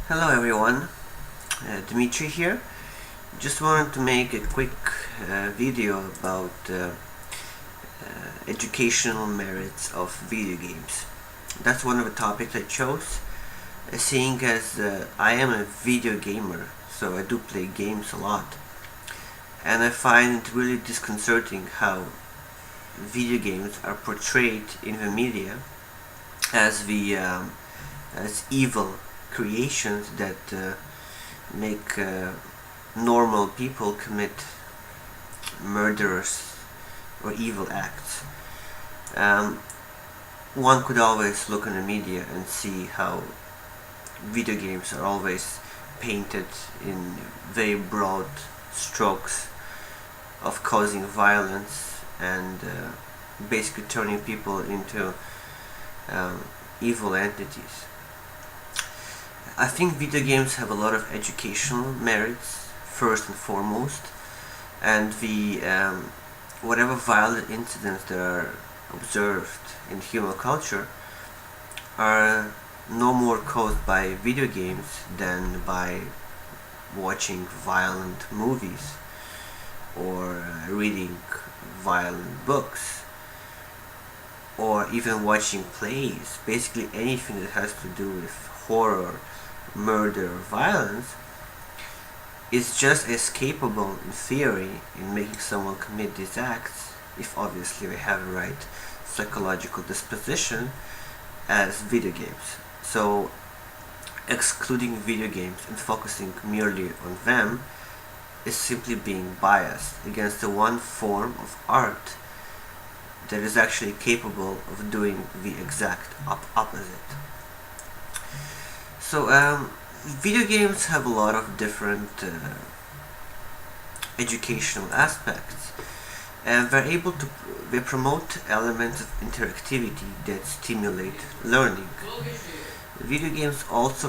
Hello everyone, Dmitry here. Just wanted to make a quick video about educational merits of video games. That's one of the topics I chose, seeing as I am a video gamer, so I do play games a lot. And I find it really disconcerting how video games are portrayed in the media as as evil creations that make normal people commit murderous or evil acts. Um, One could always look in the media and see how video games are always painted in very broad strokes of causing violence and basically turning people into evil entities. I think video games have a lot of educational merits, first and foremost, and the whatever violent incidents that are observed in human culture are no more caused by video games than by watching violent movies or reading violent books or even watching plays. Basically anything that has to do with horror, murder, violence is just as capable in theory in making someone commit these acts, if obviously they have the right psychological disposition, as video games. So excluding video games and focusing merely on them is simply being biased against the one form of art that is actually capable of doing the exact opposite. So video games have a lot of different educational aspects, and they promote elements of interactivity that stimulate learning. Video games also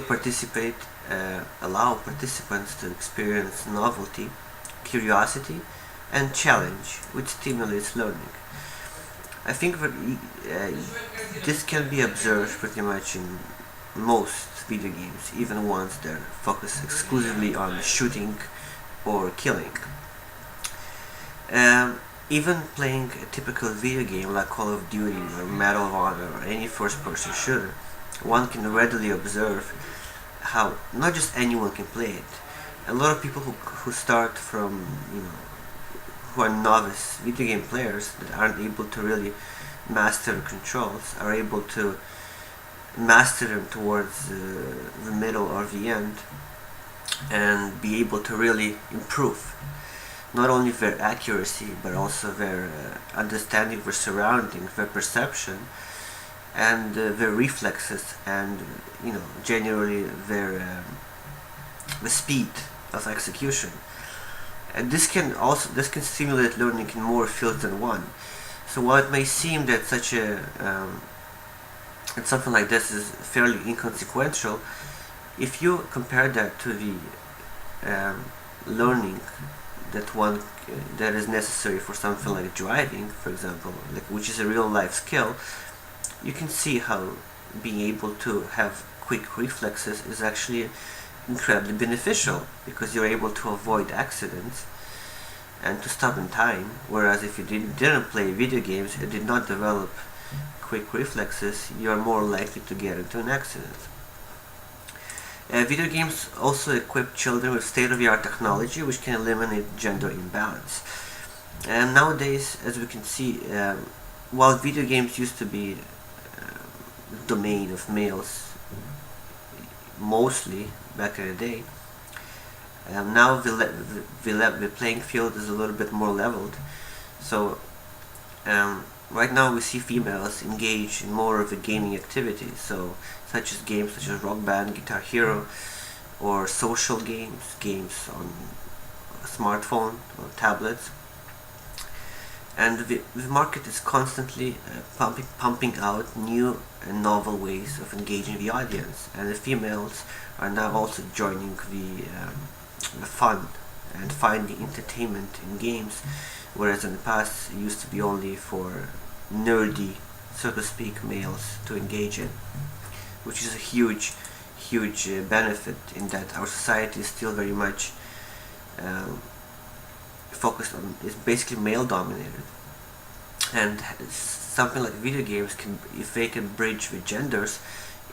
allow participants to experience novelty, curiosity, and challenge, which stimulates learning. I think that this can be observed pretty much in most video games, even ones that focus exclusively on shooting or killing. Even playing a typical video game like Call of Duty or Medal of Honor or any first-person shooter, one can readily observe how not just anyone can play it. A lot of people who start from, who are novice video game players that aren't able to really master the controls are able to master them towards the middle or the end and be able to really improve not only their accuracy but also their understanding of their surroundings, their perception, and their reflexes, and generally their the speed of execution. And this can stimulate learning in more fields than one. So while it may seem that something like this is fairly inconsequential, if you compare that to the learning that is necessary for something like driving, for example, which is a real life skill, you can see how being able to have quick reflexes is actually incredibly beneficial, because you're able to avoid accidents and to stop in time, whereas if you didn't play video games and did not develop quick reflexes, you are more likely to get into an accident. Video games also equip children with state-of-the-art technology which can eliminate gender imbalance. And nowadays, as we can see, while video games used to be the domain of males mostly back in the day, now the playing field is a little bit more leveled. So right now we see females engage in more of the gaming activities, so games such as Rock Band, Guitar Hero, or social games on a smartphone or tablets. And the market is constantly pumping out new and novel ways of engaging the audience, and the females are now also joining the fun and finding entertainment in games, whereas in the past it used to be only for nerdy, so to speak, males to engage in, which is a huge huge benefit in that our society is still very much focused on, is basically male dominated, and something like video games can, if they can bridge the genders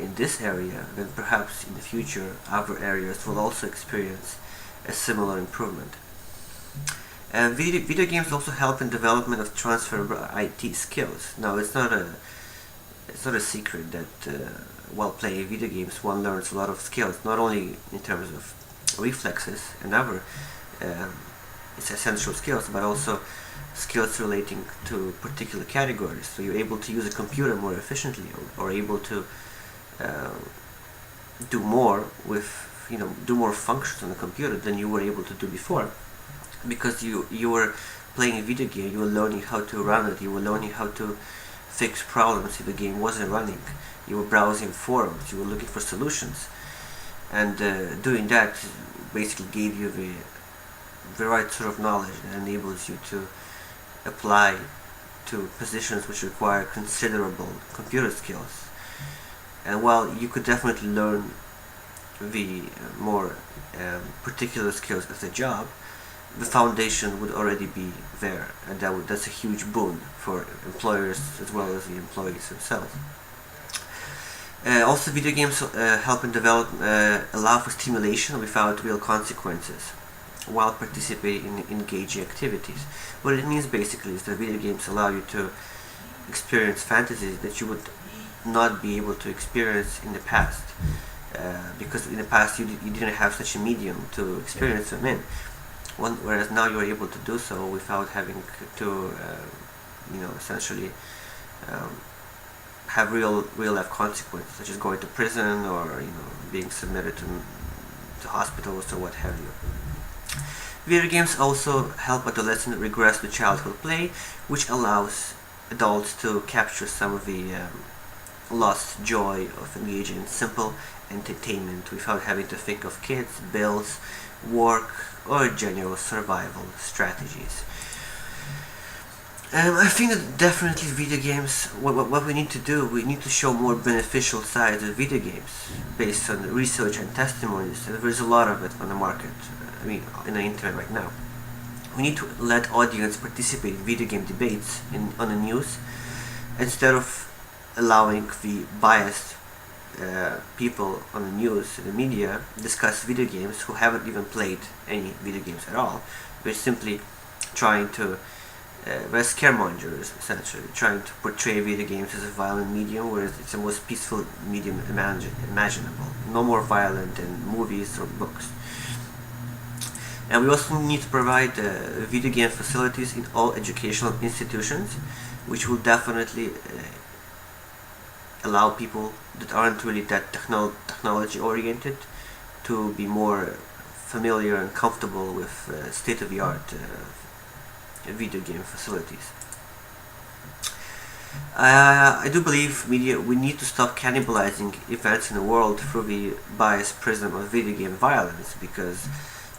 in this area, then perhaps in the future other areas will also experience a similar improvement. And video games also help in development of transferable IT skills. Now it's not a secret that while playing video games one learns a lot of skills, not only in terms of reflexes and other it's essential skills, but also skills relating to particular categories. So you're able to use a computer more efficiently, or able to do more with, do more functions on the computer than you were able to do before, because you were playing a video game, you were learning how to run it, you were learning how to fix problems if the game wasn't running, you were browsing forums, you were looking for solutions, and doing that basically gave you the right sort of knowledge that enables you to apply to positions which require considerable computer skills. And while you could definitely learn the more particular skills as a job, the foundation would already be there, and that's a huge boon for employers as well as the employees themselves. Also, video games help in allow for stimulation without real consequences while participating in engaging activities. What it means basically is that video games allow you to experience fantasies that you would not be able to experience in the past, because in the past you didn't have such a medium to experience them in. Whereas now you're able to do so without having to, essentially have real life consequences, such as going to prison or being submitted to hospitals or what have you. Video games also help adolescents regress to childhood play, which allows adults to capture some of the lost joy of engaging in simple entertainment without having to think of kids, bills, work, or general survival strategies. I think that definitely video games, what we need to do, we need to show more beneficial sides of video games based on research and testimonies, and there's a lot of it on the market, in the internet right now. We need to let audience participate in video game debates on the news, instead of allowing the biased people on the news and the media discuss video games who haven't even played any video games at all. We're simply trying to we're scaremongers, essentially, trying to portray video games as a violent medium, whereas it's the most peaceful medium imaginable. No more violent than movies or books. And we also need to provide video game facilities in all educational institutions, which will definitely allow people that aren't really that technology oriented to be more familiar and comfortable with state-of-the-art video game facilities. I do believe we need to stop cannibalizing events in the world through the biased prism of video game violence, because,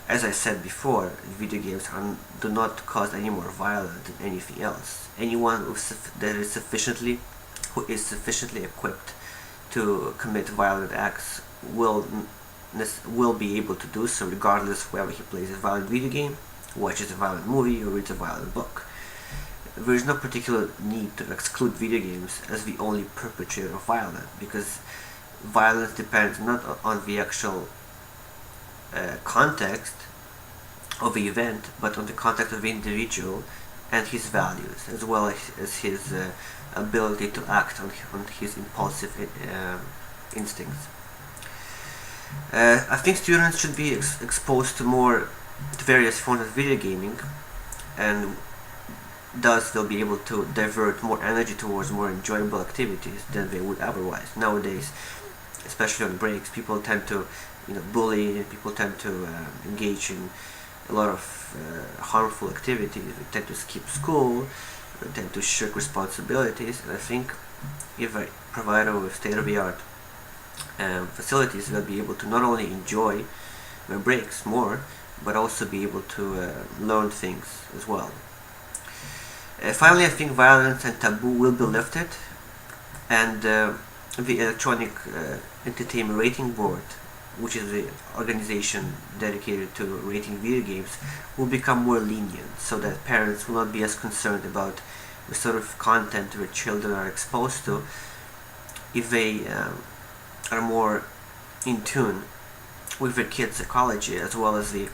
as I said before, video games do not cause any more violence than anything else. Anyone who is sufficiently equipped to commit violent acts will be able to do so, regardless of whether he plays a violent video game, watches a violent movie, or reads a violent book. There is no particular need to exclude video games as the only perpetrator of violence, because violence depends not on the actual context of the event, but on the context of the individual and his values, as well as his ability to act on his impulsive instincts. I think students should be exposed to various forms of video gaming, and thus they'll be able to divert more energy towards more enjoyable activities than they would otherwise. Nowadays, especially on breaks, people tend to bully, and people tend to engage in a lot of harmful activities. They tend to skip school, they tend to shirk responsibilities, and I think if I provide them with state-of-the-art facilities, they'll be able to not only enjoy their breaks more, but also be able to learn things as well. Finally, I think violence and taboo will be lifted, and the Electronic Entertainment Rating Board, which is the organization dedicated to rating video games, will become more lenient so that parents will not be as concerned about the sort of content their children are exposed to if they are more in tune with their kids' psychology as well as the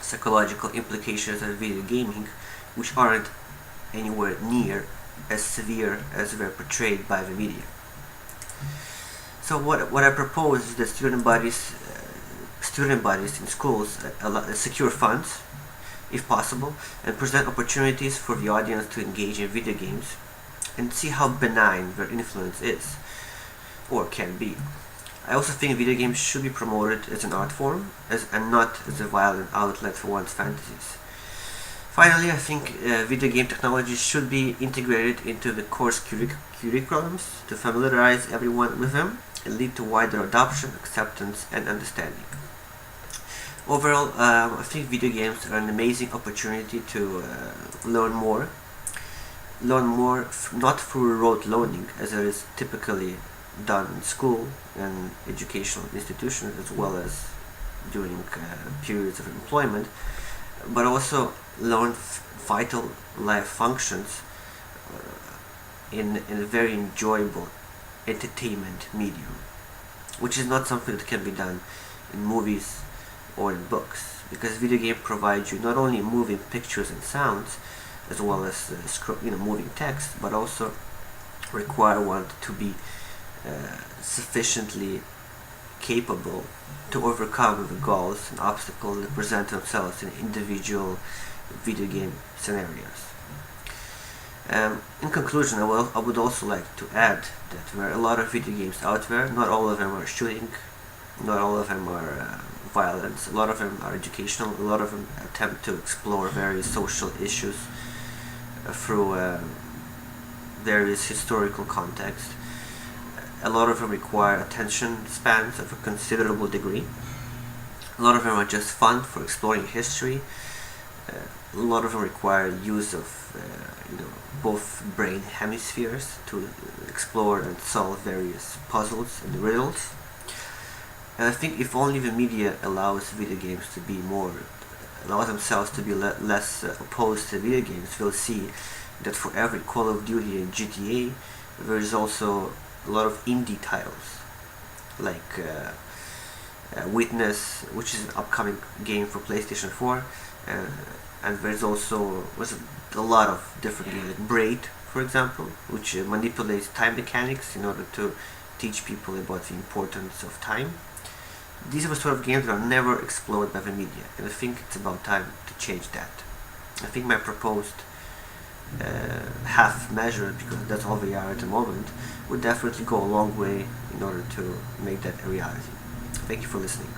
psychological implications of video gaming, which aren't anywhere near as severe as they're portrayed by the media. So what I propose is that student bodies in schools secure funds, if possible, and present opportunities for the audience to engage in video games and see how benign their influence is, or can be. I also think video games should be promoted as an art form and not as a violent outlet for one's fantasies. Finally, I think video game technology should be integrated into the course curriculums to familiarize everyone with them and lead to wider adoption, acceptance, and understanding. Overall, I think video games are an amazing opportunity to learn more, not through rote learning, as it is typically done in school and educational institutions, as well as during periods of employment, but also learn vital life functions in a very enjoyable entertainment medium, which is not something that can be done in movies or in books, because video game provides you not only moving pictures and sounds as well as moving text, but also require one to be sufficiently capable to overcome the goals and obstacles that present themselves in individual video game scenarios. In conclusion, I would also like to add that there are a lot of video games out there. Not all of them are shooting, not all of them are violence, a lot of them are educational, a lot of them attempt to explore various social issues through various historical context. A lot of them require attention spans of a considerable degree. A lot of them are just fun for exploring history. A lot of them require use of both brain hemispheres to explore and solve various puzzles and riddles. And I think if only the media allows video games to be allow themselves to be less opposed to video games, we'll see that for every Call of Duty and GTA, there is also a lot of indie titles, like Witness, which is an upcoming game for PlayStation 4, and there's also a lot of different games, like Braid, for example, which manipulates time mechanics in order to teach people about the importance of time. These are the sort of games that are never explored by the media, and I think it's about time to change that. I think my proposed half measure, because that's all they are at the moment, would definitely go a long way in order to make that a reality. Thank you for listening.